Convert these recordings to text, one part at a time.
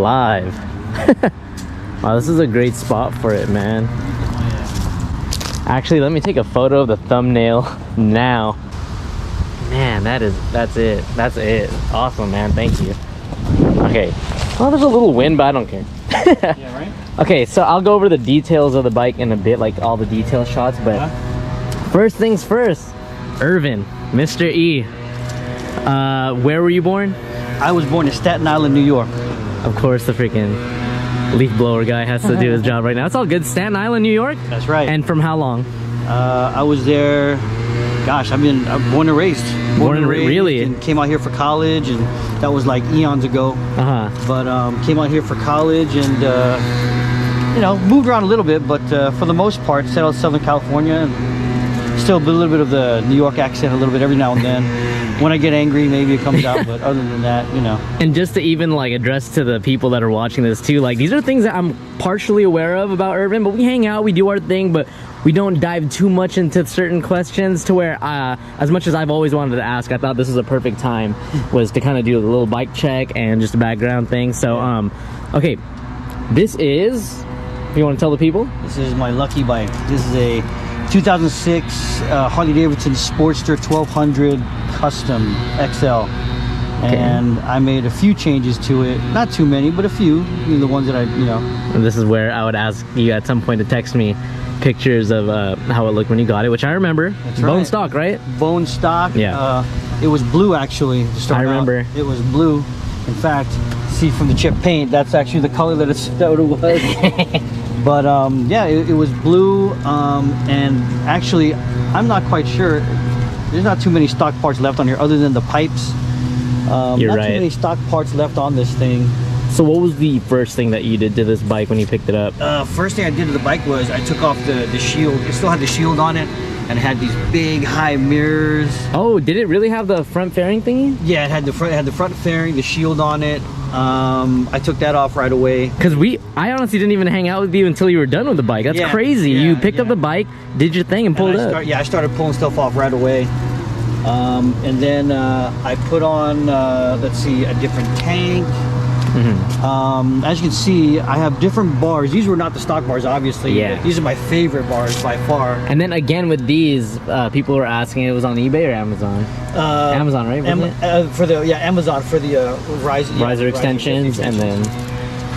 live. Wow, this is a great spot for it, man. Actually, let me take a photo of the thumbnail now. Man, that's it. Awesome, man. Thank you. Okay. Well, there's a little wind, but I don't care. Yeah, right? Okay, so I'll go over the details of the bike in a bit, like all the detail shots, but first things first, Ervin, Mr. E. Where were you born? I was born in Staten Island, New York. Of course, the freaking leaf blower guy has to do his job right now. It's all good. Staten Island, New York? That's right. And from how long? I was there, gosh, I'm born and raised. Born and raised, really? And came out here for college, and that was like eons ago. But came out here for college and, you know, moved around a little bit, but for the most part, settled Southern California. And still a little bit of the New York accent a little bit every now and then. When I get angry, maybe it comes out, but other than that, you know. And just to even like address to the people that are watching this too, like these are things that I'm partially aware of about Ervin, but we hang out, we do our thing, but we don't dive too much into certain questions to where, as much as I've always wanted to ask, I thought this was a perfect time, was to kind of do a little bike check and just a background thing. So, okay, this is, if you want to tell the people? This is my lucky bike. This is a 2006 Harley-Davidson Sportster 1200 Custom XL. Okay. And I made a few changes to it. Not too many, but a few. The ones that you know. And this is where I would ask you at some point to text me pictures of how it looked when you got it, which I remember. That's bone right. stock, right? Bone stock. Yeah. It was blue, actually, to start I remember. Out. It was blue. In fact, see from the chip paint, that's actually the color that it was. But yeah, it was blue, and actually, I'm not quite sure. There's not too many stock parts left on here other than the pipes. You're not right. too many stock parts left on this thing. So what was the first thing that you did to this bike when you picked it up? First thing I did to the bike was I took off the shield. It still had the shield on it, and it had these big high mirrors. Oh, did it really have the front fairing thingy? Yeah, it had the front fairing, the shield on it. I took that off right away. Because I honestly didn't even hang out with you until you were done with the bike. That's crazy. You picked up the bike, did your thing, and pulled it up. I started pulling stuff off right away. And then I put on, let's see, a different tank. As you can see, I have different bars. These were not the stock bars, obviously. Yeah. These are my favorite bars by far. And then again with these, people were asking, it was on eBay or Amazon? Amazon, right? Amazon for the riser extensions, and then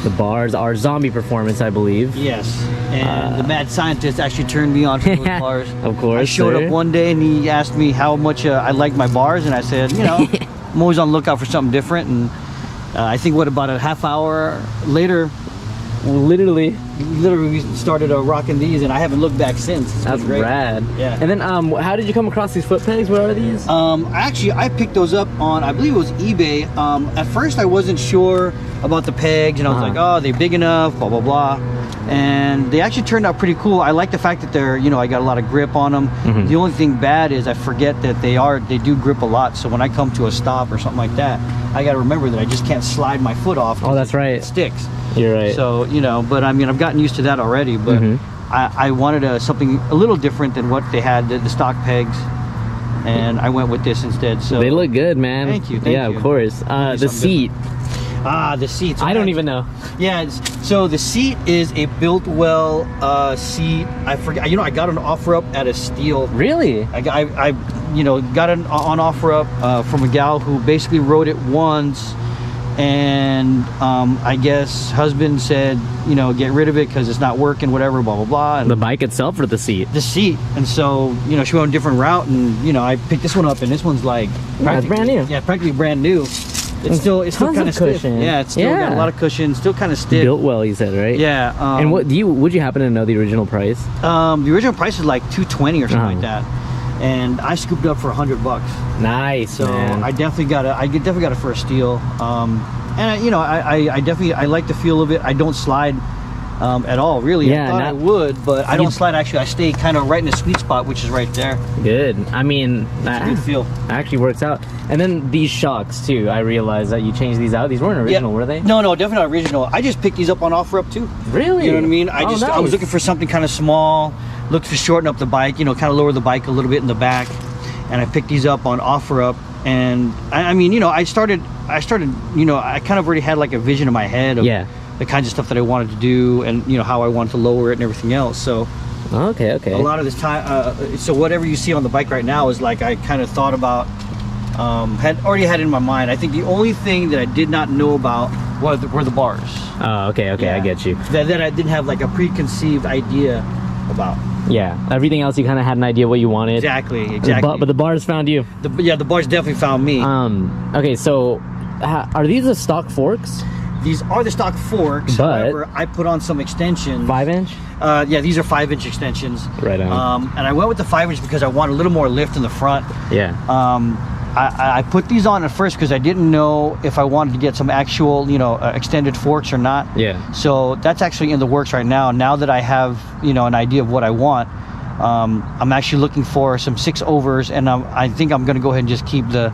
the bars are Zombie Performance, I believe. Yes. And the mad scientist actually turned me on to those bars. Of course. I showed up one day and he asked me how much I liked my bars, and I said, you know, I'm always on the lookout for something different. And I think about a half hour later, literally we started rocking these, and I haven't looked back since. That's great. Rad. Yeah. And then how did you come across these foot pegs? What are these? Actually, I picked those up on, I believe it was eBay. At first I wasn't sure about the pegs, and I was like, oh, they're big enough, blah blah blah. And they actually turned out pretty cool. I like the fact that they're, you know, I got a lot of grip on them. The only thing bad is I forget that they do grip a lot. So when I come to a stop or something like that, I got to remember that I just can't slide my foot off. Oh, that's right. It sticks. You're right. So, you know, but I mean, I've gotten used to that already. But I wanted something a little different than what they had, the stock pegs. And I went with this instead. So they look good, man. Thank you. Yeah, of course. The seat. The seats. I don't even know. Yeah, so the seat is a Built-Well seat. I forget. You know, I got an offer up at a Steel. Really? I you know, got an on offer up from a gal who basically rode it once, and I guess husband said, you know, get rid of it because it's not working, whatever, blah blah blah. And the bike itself or the seat? The seat. And so, you know, she went on a different route, and you know, I picked this one up, and this one's like it's brand new. Yeah, practically brand new. It's still kind of stiff. Yeah, it's still got a lot of cushion, still kind of stiff. Built well, you said, right? Yeah. And would you happen to know the original price? The original price is like $220 or something like that, and I scooped it up for $100. Nice. So man. I definitely got it for a steal. And you know, I definitely like the feel of it. I don't slide at all, really. Yeah, I thought I would, but I don't slide. Actually, I stay kind of right in the sweet spot, which is right there. Good. I mean, it's a good feel. Actually works out. And then these shocks too. I realized that you changed these out. These weren't original, were they? No, definitely not original. I just picked these up on offer up too. Really? You know what I mean? I was looking for something kind of small, looked to shorten up the bike. You know, kind of lower the bike a little bit in the back. and I picked these up on OfferUp. And I mean, you know, I started, you know, I kind of already had like a vision in my head of the kinds of stuff that I wanted to do, and you know how I wanted to lower it and everything else. So okay. a lot of this time, so whatever you see on the bike right now is like I kind of thought about, had already had in my mind. I think the only thing that I did not know about were the bars. Oh, okay, I get you. That I didn't have like a preconceived idea about. Yeah, everything else you kind of had an idea what you wanted. Exactly. But the bars found you. The bars definitely found me. Okay, so are these the stock forks? These are the stock forks. But however, I put on some extensions. 5-inch? Yeah, these are 5-inch extensions. Right on. And I went with the 5-inch because I want a little more lift in the front. Yeah. I put these on at first because I didn't know if I wanted to get some actual, you know, extended forks or not. Yeah. So that's actually in the works right now. Now that I have, you know, an idea of what I want, I'm actually looking for some 6-overs, and I think I'm going to go ahead and just keep the,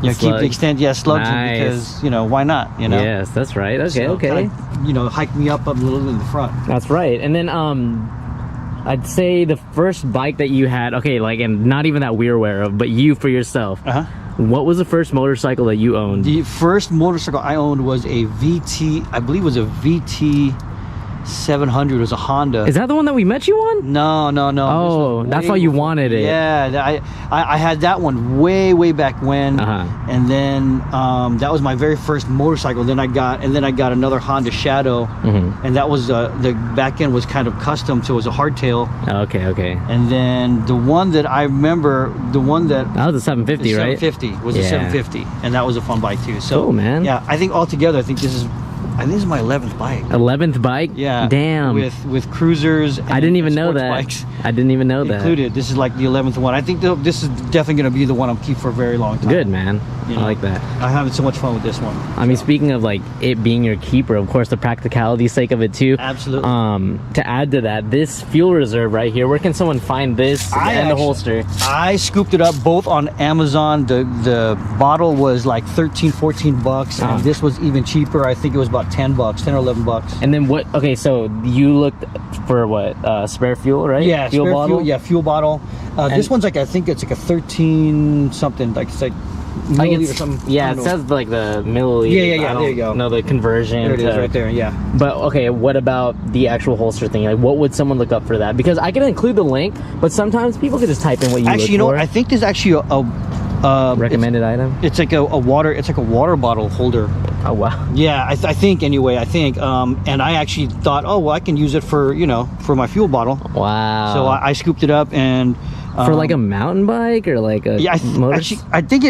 you know, keep the extend, slugs in, because, you know, why not, you know? Yes, that's right. Okay, so okay. Kinda, you know, hike me up a little in the front. That's right. And then I'd say the first bike that you had, okay, like, and not even that we're aware of, but you for yourself. What was the first motorcycle that you owned? The first motorcycle I owned was a VT, I believe it was a VT 700. It was a Honda. Is that the one that we met you on? No. Oh, that's why you wanted it. Yeah, I had that one way back when, and then that was my very first motorcycle. Then I got another Honda Shadow, and that was the back end was kind of custom, so it was a hardtail. Okay. And then the one that I remember, that was a 750, right? 750 was a 750, and that was a fun bike too. So cool, man. Yeah, I think altogether, I think this is my 11th bike. 11th bike? Yeah. Damn. With cruisers. And, I didn't even know that. Bikes I didn't even know that. Included. This is like the 11th one. I think this is definitely going to be the one I'll keep for a very long time. Good, man. You know, I like that. I'm having so much fun with this one. I mean, speaking of like it being your keeper, of course, the practicality sake of it too. Absolutely. To add to that, this fuel reserve right here, where can someone find this and the holster? I scooped it up both on Amazon. The bottle was like 13-14 bucks, and this was even cheaper. I think it was about 10 or 11 bucks. And then what? Okay, so you looked for what? Spare fuel, right? Yeah, fuel bottle. Fuel, yeah, fuel bottle. This one's like, I think it's like a 13 something, like it's like milliliter or something. Yeah, it says like the milliliter. Yeah. There you go. No, the conversion. There it is, right there. Yeah. But okay, what about the actual holster thing? Like, what would someone look up for that? Because I can include the link, but sometimes people can just type in what you actually, look you know, for. I think there's actually a recommended item. It's like a water bottle holder. Oh wow. Yeah, I think anyway. And I actually thought, oh well, I can use it for, you know, for my fuel bottle. Wow. So I scooped it up, and for like a mountain bike or like a actually, I think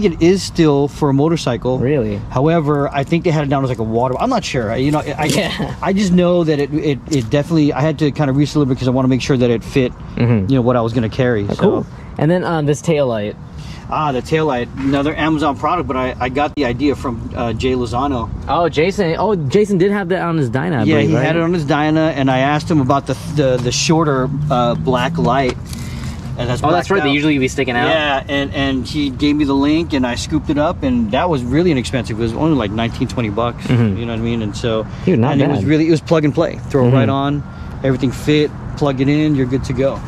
it is still for a motorcycle. Really? However, I think they had it down as like a water. I'm not sure. You know, I just know that it definitely. I had to kind of reseal it because I want to make sure that it fit. You know what I was going to carry. Oh, cool. And then this taillight. The taillight, another Amazon product, but I got the idea from Jay Lozano. Oh, Jason. Oh, Jason did have that on his Dyna, I yeah, believe, he right? had it on his Dyna, and I asked him about the shorter black light. And that's right. out. They usually be sticking out. Yeah, and he gave me the link, and I scooped it up, and that was really inexpensive. It was only like 19-20 bucks. You know what I mean? And so, Dude, not bad. It was plug and play. Throw it right on, everything fit, plug it in, you're good to go.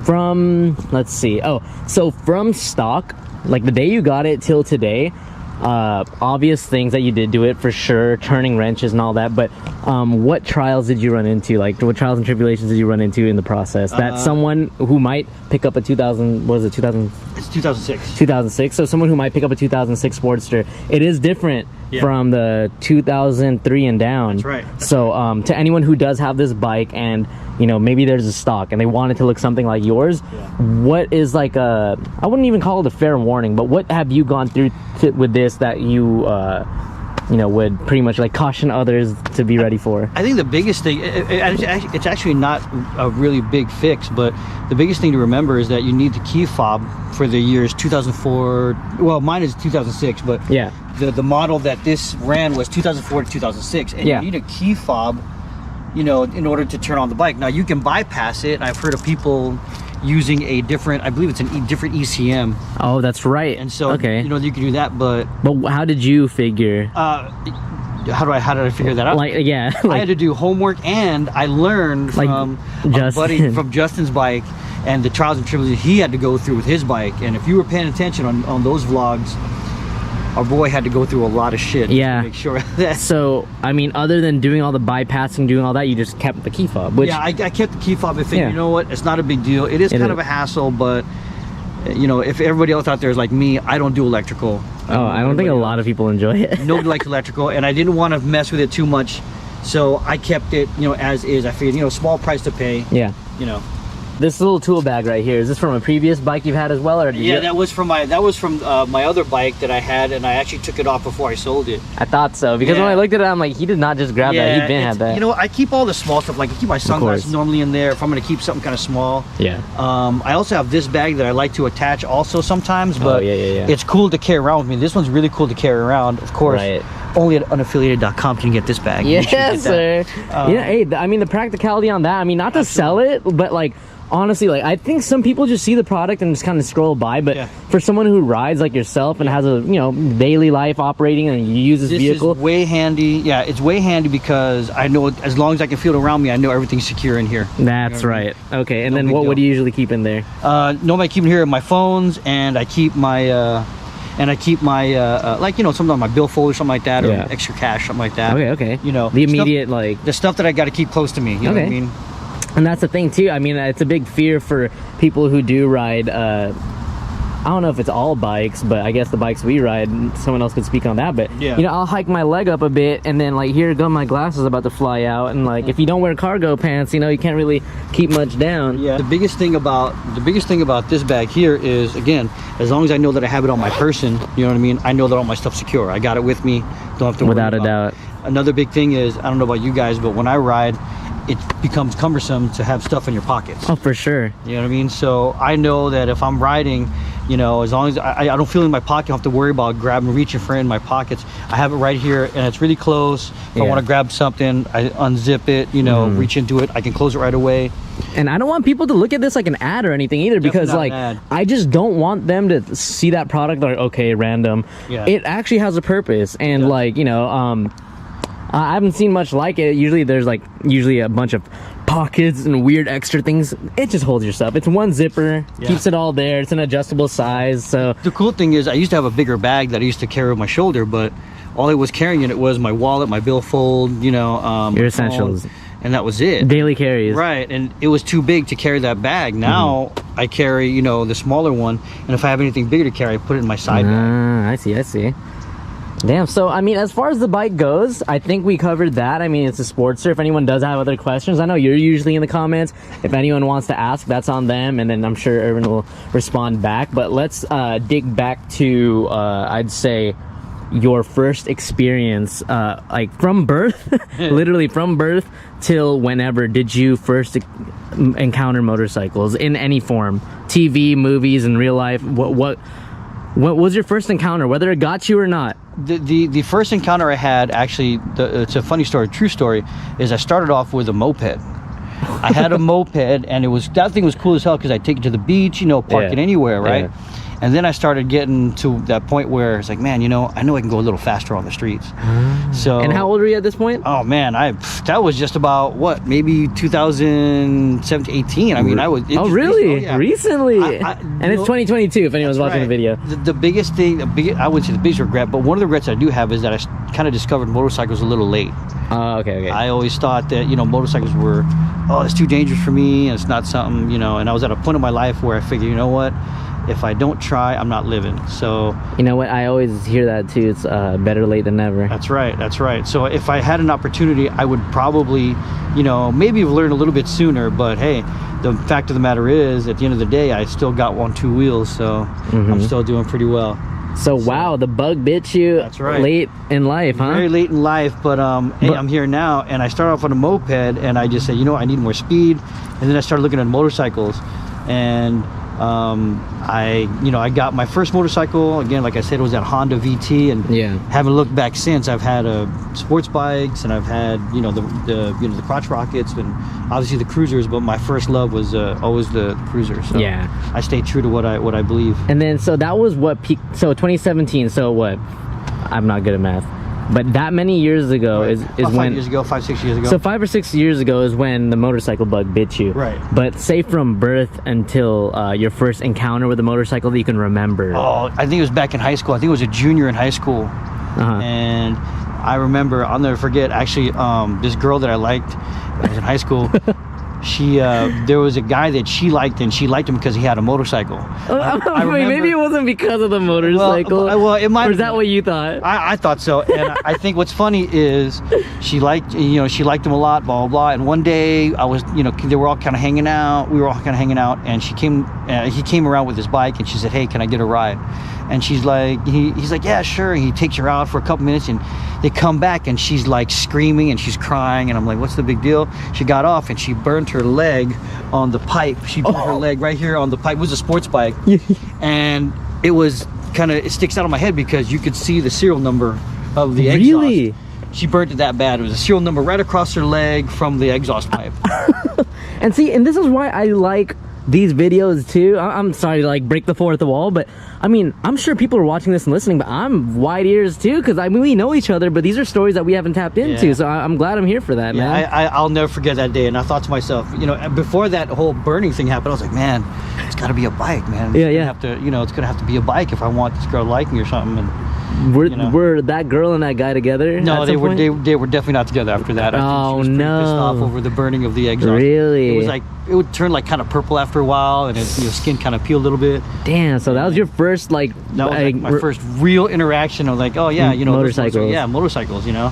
From, let's see. Oh, so from stock, like the day you got it till today, obvious things that you did do it for sure, turning wrenches and all that, but what trials did you run into? Like, what trials and tribulations did you run into in the process that someone who might pick up a 2000, what is it, 2000? It's 2006. 2006. So someone who might pick up a 2006 Sportster, it is different from the 2003 and down. That's right. So to anyone who does have this bike and, you know, maybe there's a stock and they want it to look something like yours, what is like I wouldn't even call it a fair warning, but what have you gone through with this that you you know, would pretty much like caution others to be ready for? I think the biggest thing, it's actually not a really big fix, but the biggest thing to remember is that you need the key fob for the years 2004. Well, mine is 2006, but yeah, the model that this ran was 2004 to 2006, and you need a key fob, you know, in order to turn on the bike. Now you can bypass it, and I've heard of people using a different, I believe it's a different ECM. Oh, that's right. And so, you know, you can do that, but how did you figure? How did I figure that out? Like, I had to do homework, and I learned from a buddy from Justin's bike, and the trials and tribulations he had to go through with his bike. And if you were paying attention on those vlogs, our boy had to go through a lot of shit Yeah. to make sure that. So, I mean, other than doing all the bypassing, doing all that, you just kept the key fob, which... Yeah, I kept the key fob. I think, Yeah. you know what, it's not a big deal. It is kind of a hassle, but, you know, if everybody else out there is like me, I don't do electrical. Oh, I don't think a lot of people enjoy it. Nobody likes electrical, and I didn't want to mess with it too much, so I kept it, you know, as is. I figured, you know, small price to pay. Yeah. You know. This little tool bag right here, is this from a previous bike you've had as well, or did Yeah, you... that was from my other bike that I had, and I actually took it off before I sold it. I thought so, because when I looked at it, I'm like, he did not just grab that, he been had that. You know, I keep all the small stuff, like I keep my sunglasses normally in there if I'm going to keep something kind of small. Yeah. I also have this bag that I like to attach also sometimes, but yeah. it's cool to carry around with me. This one's really cool to carry around, of course. Right. Only at unaffiliated.com can you get this bag. Yes, sir. Yeah, hey, I mean, the practicality on that, I mean, not to sell it, but like, honestly, like, I think some people just see the product and just kind of scroll by, but for someone who rides like yourself and has a, you know, daily life operating and you use this vehicle, is way handy. Yeah, it's way handy because I know as long as I can feel it around me, I know everything's secure in here. That's right. Okay, and then what do you usually keep in there? Normally I keep in here my phones, and I keep my like, you know, sometimes my bill folder, something like that, or extra cash, something like that. Okay. You know, the immediate like the stuff that I got to keep close to me. You know what I mean? And that's the thing too. I mean, it's a big fear for people who do ride. I don't know if it's all bikes, but I guess the bikes we ride, someone else could speak on that. But you know, I'll hike my leg up a bit, and then like here go my glasses about to fly out, and like if you don't wear cargo pants, you know, you can't really keep much down. Yeah. The biggest thing about this bag here is, again, as long as I know that I have it on my person, you know what I mean, I know that all my stuff's secure. I got it with me. Don't have to worry without a about doubt. Another big thing is, I don't know about you guys, but when I ride, it becomes cumbersome to have stuff in your pockets. Oh, for sure. You know what I mean? So I know that if I'm riding, you know, as long as I don't feel in my pocket, I don't have to worry about grabbing, reaching for it in my pockets. I have it right here, and it's really close. If I want to grab something, I unzip it, you know, reach into it. I can close it right away. And I don't want people to look at this like an ad or anything either, because like I just don't want them to see that product like, okay, random. It actually has a purpose, and like, you know, I haven't seen much like it. Usually there's like a bunch of pockets and weird extra things. It just holds your stuff. It's one zipper, keeps it all there. It's an adjustable size. So the cool thing is, I used to have a bigger bag that I used to carry on my shoulder, but all I was carrying in it was my wallet, my billfold, you know, your essentials, and that was it. Daily carries. Right, and it was too big to carry that bag. Now I carry, you know, the smaller one, and if I have anything bigger to carry, I put it in my side bag. I see. Damn. So I mean, as far as the bike goes, I think we covered that. I mean, it's a Sportster. If anyone does have other questions, I know you're usually in the comments. If anyone wants to ask, that's on them, and then I'm sure Ervin will respond back. But let's dig back to I'd say your first experience, like from birth, literally from birth till whenever did you first encounter motorcycles in any form? TV, movies, in real life. What was your first encounter, whether it got you or not? The first encounter I had, actually, it's a funny story, true story, is I started off with a moped. I had a moped, and that thing was cool as hell because I'd take it to the beach, you know, park it anywhere, right? And then I started getting to that point where it's like, man, you know I can go a little faster on the streets. So. And how old were you at this point? Oh man, that was just about what, maybe 2017, 18. I mean, I was. Really? Recently? And it's 2022. If anyone's watching the video. The biggest thing, I wouldn't say the biggest regret, but one of the regrets I do have is that I kind of discovered motorcycles a little late. Oh, okay. I always thought that, you know, motorcycles were, it's too dangerous for me, and it's not something, you know. And I was at a point in my life where I figured, you know what? If I don't try, I'm not living. So you know what, I always hear that too. It's better late than never. That's right. So if I had an opportunity, I would probably, you know, maybe have learned a little bit sooner. But hey, the fact of the matter is, at the end of the day, I still got 2 wheels, so I'm still doing pretty well. So wow, the bug bit you. That's right. Late in life, huh? Very late in life, but hey, I'm here now, and I started off on a moped, and I just said, you know, I need more speed, and then I started looking at motorcycles, and I got my first motorcycle, again, like I said, it was that Honda VT, and haven't looked back since. I've had sports bikes, and I've had, you know, the crotch rockets, and obviously the cruisers, but my first love was always the cruiser. So I stayed true to what I believe. And then, so that was what peak, so 2017, so what? I'm not good at math. But that many years ago Right. is About when 5 years ago, 5-6 years ago. So 5 or 6 years ago is when the motorcycle bug bit you. Right. But say from birth until your first encounter with a motorcycle that you can remember. Oh, I think it was back in high school. I think it was a junior in high school. And I remember, I'll never forget, actually, this girl that I liked when I was in high school, there was a guy that she liked, and she liked him because he had a motorcycle. I mean, maybe it wasn't because of the motorcycle. Well, it might. Or is that what you thought? I thought so, and I think what's funny is she liked him a lot, blah blah blah. And one day I was, they were all kind of hanging out. We were all kind of hanging out, and he came around with his bike, and she said, "Hey, can I get a ride?" And she's like, he's like, "Yeah, sure." And he takes her out for a couple minutes, and they come back, and she's like screaming and she's crying, and I'm like, "What's the big deal?" She got off and she burned her leg on the pipe. She burned her leg right here on the pipe. It was a sports bike, and it was it sticks out of my head because you could see the serial number of the exhaust. Really? She burnt it that bad. It was a serial number right across her leg from the exhaust pipe. And this is why I like these videos too. I'm sorry to like break the fourth wall, but I mean, I'm sure people are watching this and listening, but I'm wide ears too, because I mean, we know each other, but these are stories that we haven't tapped into. So I'm glad I'm here for that, man. I'll never forget that day. And I thought to myself, before that whole burning thing happened, I was like, man, it's got to be a bike, man. It's gonna have to be a bike if I want this girl to like me or something. And were that girl and that guy together? No, they were definitely not together after that. I think she was pretty pissed off over the burning of the exhaust. Really? It was like, it would turn like kind of purple after a while, and your skin kind of peeled a little bit. Damn, so that was your first my first real interaction of like, oh yeah, motorcycles. Motorcycles. I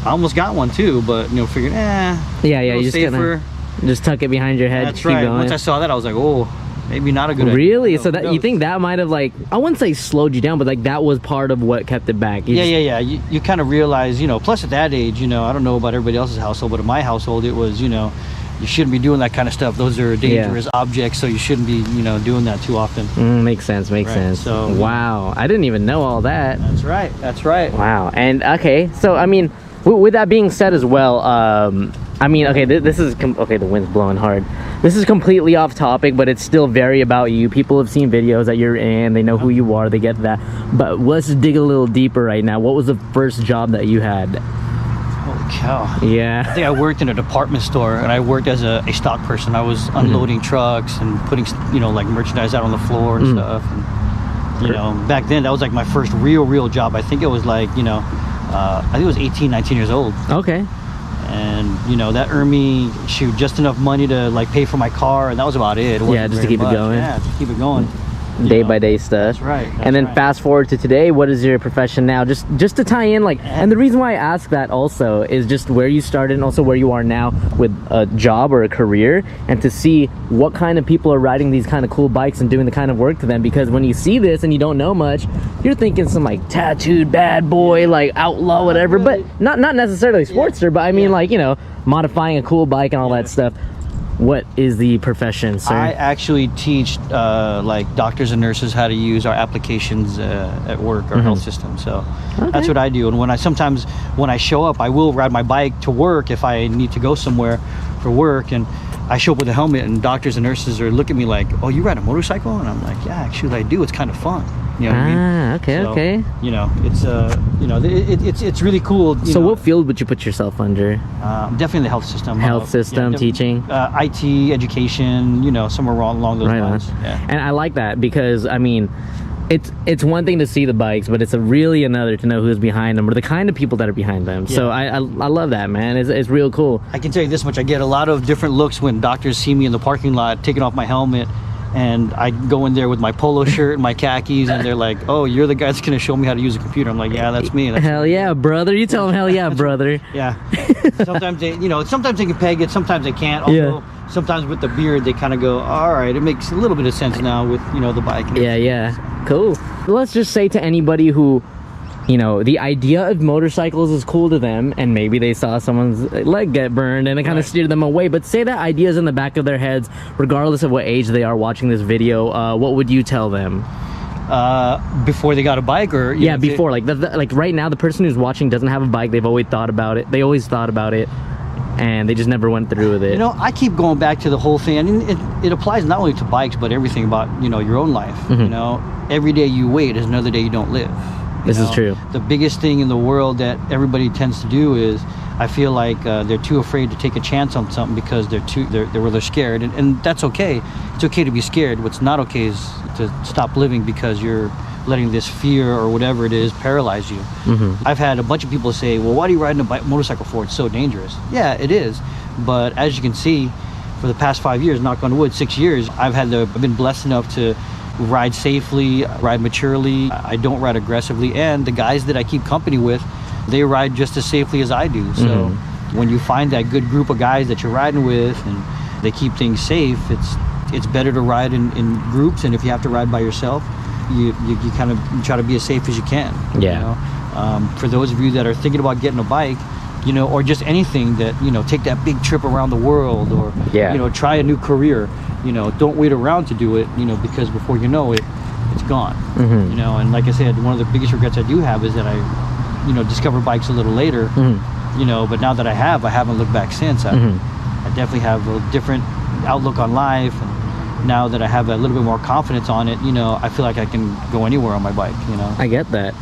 almost got one too, but figured, you just safer. Just tuck it behind your head. That's right. Going. Once I saw that, I was like, oh, maybe not a good idea. Really? So that you think that might have I wouldn't say slowed you down, but that was part of what kept it back. Yeah. You kind of realize, plus at that age, I don't know about everybody else's household, but in my household, it was, you shouldn't be doing that kind of stuff. Those are dangerous objects, so you shouldn't be, doing that too often. Makes sense. Makes sense. So wow, I didn't even know all that. That's right. That's right. Wow. And okay, so I mean, with that being said as well, I mean, okay, this is okay. The wind's blowing hard. This is completely off topic, but it's still very about you. People have seen videos that you're in. They know who you are. They get that. But let's dig a little deeper right now. What was the first job that you had? Holy cow. Yeah. I think I worked in a department store, and I worked as a stock person. I was unloading trucks and putting, like merchandise out on the floor and stuff. And, back then, that was like my first real job. I think it was like, I think it was 18, 19 years old. Okay. And that earned me just enough money to pay for my car, and that was about it. Yeah, just to keep it going. Yeah, just keep it going. Day by day stuff. That's right. And then fast forward to today, what is your profession now? Just to tie in, and the reason why I ask that also is just where you started and also where you are now with a job or a career, and to see what kind of people are riding these kind of cool bikes and doing the kind of work to them. Because when you see this and you don't know much, you're thinking some tattooed bad boy, outlaw, whatever. But not necessarily Sportster, but I mean modifying a cool bike and all that stuff. What is the profession, sir? I actually teach doctors and nurses how to use our applications at work, our health system. So that's what I do. And when I show up, I will ride my bike to work if I need to go somewhere for work. And I show up with a helmet, and doctors and nurses are looking at me like, "Oh, you ride a motorcycle?" And I'm like, "Yeah, actually I do. It's kind of fun." You know what I mean? Okay, so, okay. It's really cool. So what field would you put yourself under? Definitely the health system. Health system, teaching? IT, education, somewhere along those lines. Yeah. And I like that because, I mean, it's one thing to see the bikes, but it's really another to know who's behind them or the kind of people that are behind them. Yeah. So I love that, man. It's real cool. I can tell you this much. I get a lot of different looks when doctors see me in the parking lot taking off my helmet. And I go in there with my polo shirt and my khakis, and they're like, "Oh, you're the guy that's gonna show me how to use a computer." I'm like, "Yeah, that's me." Hell yeah, brother! You tell them, "Hell yeah, brother." Yeah. Sometimes they can peg it, sometimes they can't. Although sometimes with the beard, they kind of go, "All right, it makes a little bit of sense now with the bike." Yeah. Cool. Let's just say to anybody who, the idea of motorcycles is cool to them, and maybe they saw someone's leg get burned and it kind of steered them away, but say that idea is in the back of their heads regardless of what age they are watching this video. What would you tell them? Before they got a bike, or before, like right now, the person who's watching doesn't have a bike. They've always thought about it, and they just never went through with it. I keep going back to the whole thing. I mean, it applies not only to bikes, but everything about your own life. Every day you wait is another day you don't live. This is true. The biggest thing in the world that everybody tends to do is, I feel like they're too afraid to take a chance on something because they're scared, and that's okay. It's okay to be scared. What's not okay is to stop living because you're letting this fear or whatever it is paralyze you. I've had a bunch of people say, well, why do you ride a motorcycle for? It's so dangerous. Yeah, it is. But as you can see, for the past 5 years, knock on wood, 6 years, I've been blessed enough to ride safely, ride maturely. I don't ride aggressively, and the guys that I keep company with, they ride just as safely as I do. So when you find that good group of guys that you're riding with and they keep things safe, it's better to ride in groups. And if you have to ride by yourself, you kind of try to be as safe as you can. Yeah. You know? For those of you that are thinking about getting a bike, you know, or just anything that, you know, take that big trip around the world, or you know, try a new career, you know, don't wait around to do it, you know, because before you know it, it's gone. You know, and like I said, one of the biggest regrets I do have is that I, you know, discovered bikes a little later, you know, but now that I haven't looked back since. I definitely have a different outlook on life, and now that I have a little bit more confidence on it, you know, I feel like I can go anywhere on my bike, you know. I get that.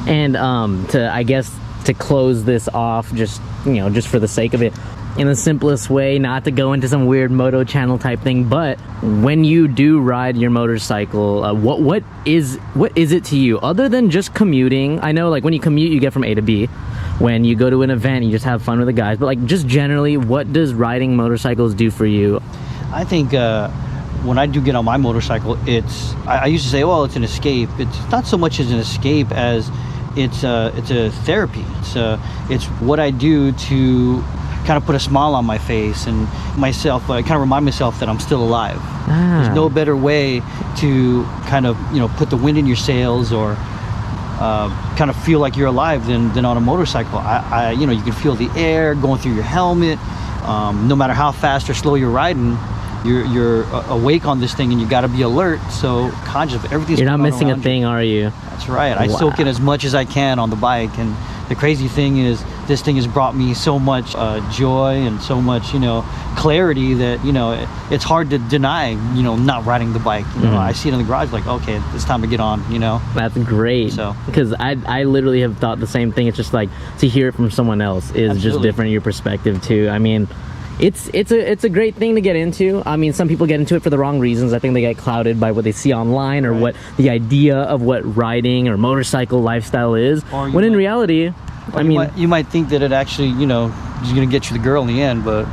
And I guess to close this off, just, you know, just for the sake of it, in the simplest way, not to go into some weird moto channel type thing, but when you do ride your motorcycle, what is it to you other than just commuting? I know, like, when you commute, you get from A to B. When you go to an event, you just have fun with the guys, but like, just generally, what does riding motorcycles do for you? I think when I do get on my motorcycle, I used to say, well, it's an escape. It's not so much as an escape as it's a therapy. It's what I do to kind of put a smile on my face and myself, I kind of remind myself that I'm still alive. There's no better way to kind of, you know, put the wind in your sails or kind of feel like you're alive than on a motorcycle. You know, you can feel the air going through your helmet. No matter how fast or slow you're riding, you're awake on this thing, and you got to be alert, so conscious of everything. You're not missing a thing, are you? That's right. I soak in as much as I can on the bike, and the crazy thing is, this thing has brought me so much joy and so much, you know, clarity that, you know, it's hard to deny, you know, not riding the bike. You know, I see it in the garage, like, okay, it's time to get on, you know. That's great. So, because I literally have thought the same thing. It's just like, to hear it from someone else is just different in your perspective too. I mean, it's a great thing to get into. I mean, some people get into it for the wrong reasons. I think they get clouded by what they see online, or what the idea of what riding or motorcycle lifestyle is, when in reality, I mean, you might think that it actually, you know, is going to get you the girl in the end, but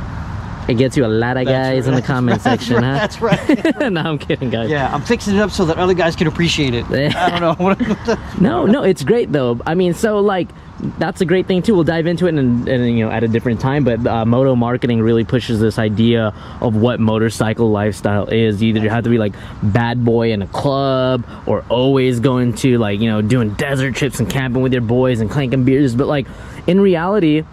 it gets you a lot of guys in the comment section, huh? That's right. No, I'm kidding, guys. Yeah, I'm fixing it up so that other guys can appreciate it. I don't know. No, it's great though. I mean, so like, that's a great thing too. We'll dive into it and you know, at a different time, but moto marketing really pushes this idea of what motorcycle lifestyle is. You either have to be like bad boy in a club, or always going to, like, you know, doing desert trips and camping with your boys and clanking beers, but like, in reality,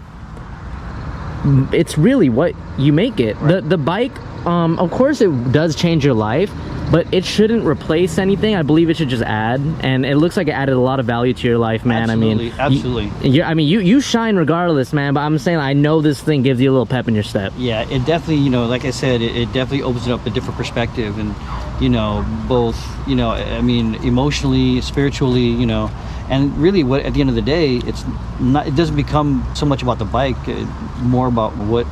it's really what you make it. The bike, of course it does change your life, but it shouldn't replace anything. I believe it should just add, and it looks like it added a lot of value to your life, man. Absolutely. You shine regardless, man, but I'm saying, I know this thing gives you a little pep in your step. Yeah, it definitely, you know, like I said, it definitely opens up a different perspective, and, you know, both, you know, I mean, emotionally, spiritually, you know, and really, what at the end of the day, it doesn't become so much about the bike, more about what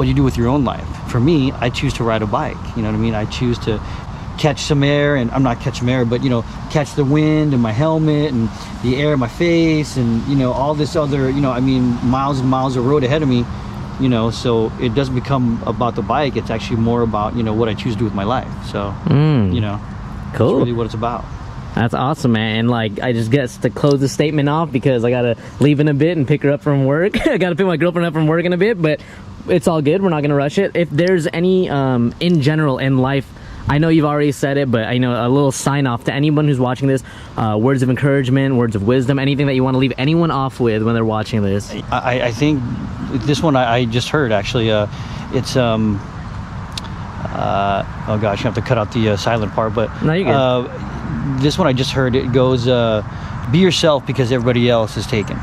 you do with your own life. For me, I choose to ride a bike, you know what I mean? I choose to catch some air, and I'm not catching air, but, you know, catch the wind in my helmet and the air in my face, and, you know, all this other, you know, I mean, miles and miles of road ahead of me, you know, so it doesn't become about the bike. It's actually more about, you know, what I choose to do with my life. So, you know, cool. That's really what it's about. That's awesome, man. And like, I just guess to close the statement off, because I gotta leave in a bit and pick her up from work. I gotta pick my girlfriend up from work in a bit, but it's all good. We're not gonna rush it. If there's any, in general in life, I know you've already said it, but I know a little sign off to anyone who's watching this, words of encouragement, words of wisdom, anything that you want to leave anyone off with when they're watching this. I think this one I just heard, actually, it's oh gosh, you have to cut out the silent part, but no, you're good. This one I just heard, it goes, be yourself because everybody else is taken.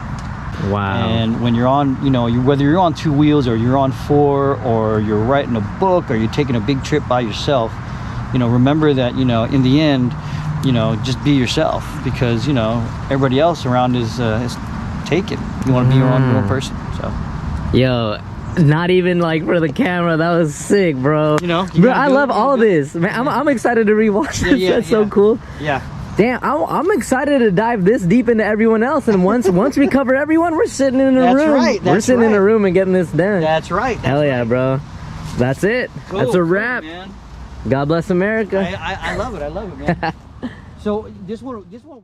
Wow. And when you're on, you know, whether you're on 2 wheels or you're on 4, or you're writing a book, or you're taking a big trip by yourself, you know, remember that, you know, in the end, you know, just be yourself, because, you know, everybody else around is taken. You want to be your own person. So, yo, not even like for the camera, that was sick, bro. you know, Bro, I love all this, man. I'm excited to rewatch this. That's so cool. Yeah. Damn, I'm excited to dive this deep into everyone else, and once we cover everyone, we're sitting in a That's room. right, We're that's sitting in right. a room and getting this done. That's right. Hell yeah, bro. That's it. Cool, That's a cool, wrap. man. God bless America. I love it. I love it, man. So this one.